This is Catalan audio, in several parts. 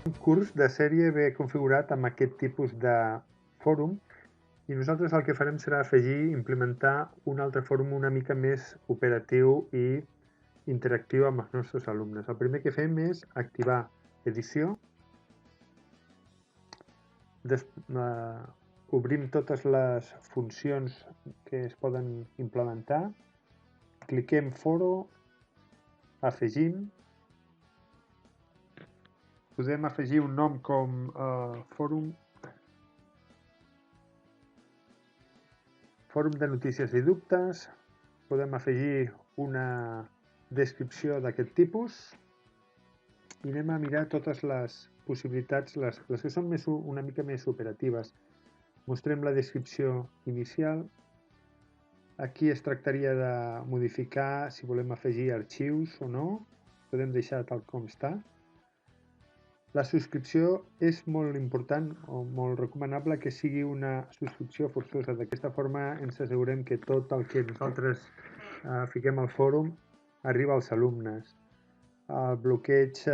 Un curs de sèrie ve configurat amb aquest tipus de fòrum i nosaltres el que farem serà afegir, implementar un altre fòrum una mica més operatiu i interactiu amb els nostres alumnes. El primer que fem és activar edició. Obrim totes les funcions que es poden implementar. Cliquem foro, afegim. Podem afegir un nom com fòrum de notícies i dubtes. Podem afegir una descripció d'aquest tipus i anem a mirar totes les possibilitats, les que són una mica més operatives. Mostrem la descripció inicial. Aquí es tractaria de modificar si volem afegir arxius o no. Podem deixar tal com està. La subscripció és molt important o molt recomanable que sigui una subscripció forçosa. D'aquesta forma ens assegurem que tot el que nosaltres fiquem al fòrum arriba als alumnes. El bloqueig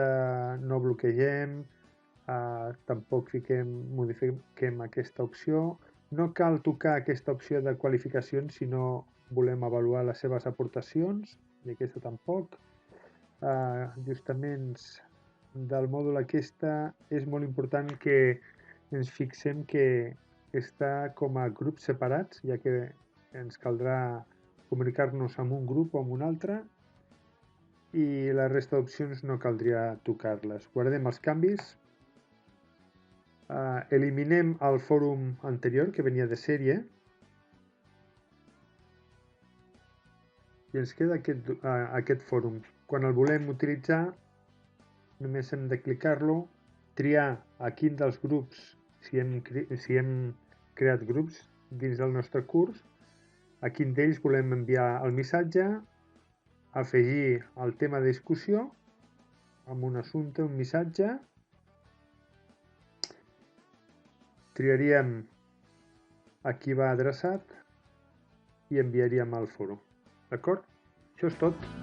no bloquegem, tampoc modifiquem aquesta opció. No cal tocar aquesta opció de qualificacions si no volem avaluar les seves aportacions, i aquesta tampoc. Ajustaments del mòdul aquesta és molt important que ens fixem que està com a grups separats, ja que ens caldrà comunicar-nos amb un grup o amb un altre, i la resta d'opcions no caldria tocar-les. Guardem els canvis. Eliminem el fòrum anterior que venia de sèrie i ens queda aquest fòrum. Quan el volem utilitzar només hem de clicar-lo, triar a quin dels grups, si hem creat grups dins del nostre curs, a quin d'ells volem enviar el missatge, afegir el tema de discussió amb un assumpte, un missatge. Triaríem a qui va adreçat i enviaríem al fòrum. D'acord? Això és tot.